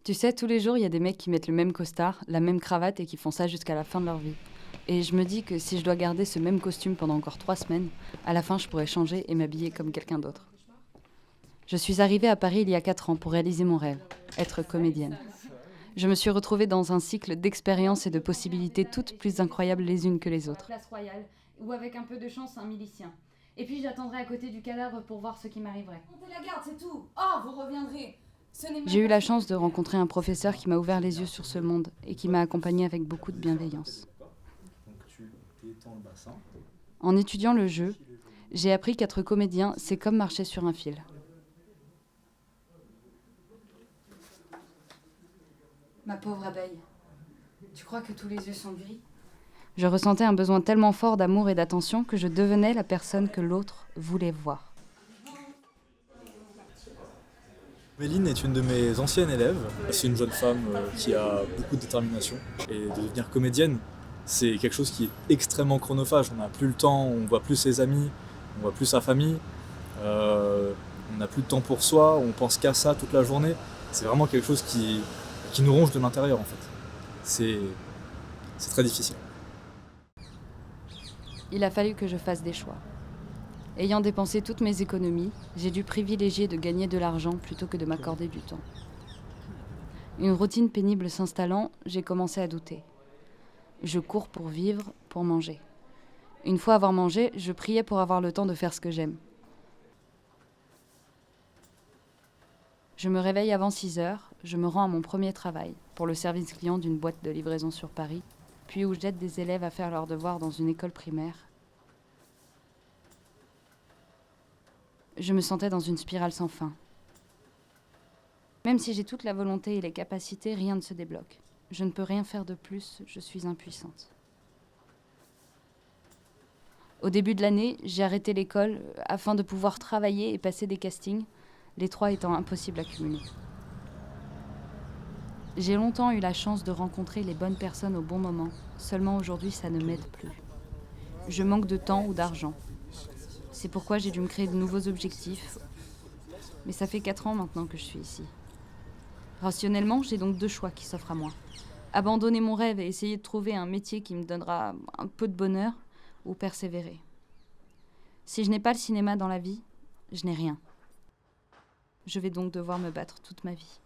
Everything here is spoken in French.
Tu sais, tous les jours, il y a des mecs qui mettent le même costard, la même cravate et qui font ça jusqu'à la fin de leur vie. Et je me dis que si je dois garder ce même costume pendant encore 3 semaines, à la fin, je pourrais changer et m'habiller comme quelqu'un d'autre. Je suis arrivée à Paris il y a 4 ans pour réaliser mon rêve, être comédienne. Je me suis retrouvée dans un cycle d'expériences et de possibilités toutes plus incroyables les unes que les autres. Place royale, ou avec un peu de chance, un milicien. Et puis j'attendrai à côté du cadavre pour voir ce qui m'arriverait. Montez la garde, c'est tout. Oh, vous reviendrez. Ce n'est même J'ai eu pas la fini. chance de rencontrer un professeur qui m'a ouvert les yeux sur ce monde et qui m'a accompagnée avec beaucoup de bienveillance. Donc tu détends le bassin. En étudiant le jeu, j'ai appris qu'être comédien, c'est comme marcher sur un fil. Ma pauvre abeille, tu crois que tous les yeux sont gris? Je ressentais un besoin tellement fort d'amour et d'attention que je devenais la personne que l'autre voulait voir. Méline est une de mes anciennes élèves. C'est une jeune femme qui a beaucoup de détermination. Et de devenir comédienne, c'est quelque chose qui est extrêmement chronophage. On n'a plus le temps, on voit plus ses amis, on voit plus sa famille. On n'a plus de temps pour soi, on pense qu'à ça toute la journée. C'est vraiment quelque chose qui nous ronge de l'intérieur en fait. C'est très difficile. Il a fallu que je fasse des choix. Ayant dépensé toutes mes économies, j'ai dû privilégier de gagner de l'argent plutôt que de m'accorder du temps. Une routine pénible s'installant, j'ai commencé à douter. Je cours pour vivre, pour manger. Une fois avoir mangé, je priais pour avoir le temps de faire ce que j'aime. Je me réveille avant 6 heures, je me rends à mon premier travail, pour le service client d'une boîte de livraison sur Paris, puis où j'aide des élèves à faire leurs devoirs dans une école primaire. Je me sentais dans une spirale sans fin. Même si j'ai toute la volonté et les capacités, rien ne se débloque. Je ne peux rien faire de plus, je suis impuissante. Au début de l'année, j'ai arrêté l'école afin de pouvoir travailler et passer des castings, les 3 étant impossibles à cumuler. J'ai longtemps eu la chance de rencontrer les bonnes personnes au bon moment, seulement aujourd'hui ça ne m'aide plus. Je manque de temps ou d'argent. C'est pourquoi j'ai dû me créer de nouveaux objectifs. Mais ça fait 4 ans maintenant que je suis ici. Rationnellement, j'ai donc 2 choix qui s'offrent à moi. Abandonner mon rêve et essayer de trouver un métier qui me donnera un peu de bonheur, ou persévérer. Si je n'ai pas le cinéma dans la vie, je n'ai rien. Je vais donc devoir me battre toute ma vie.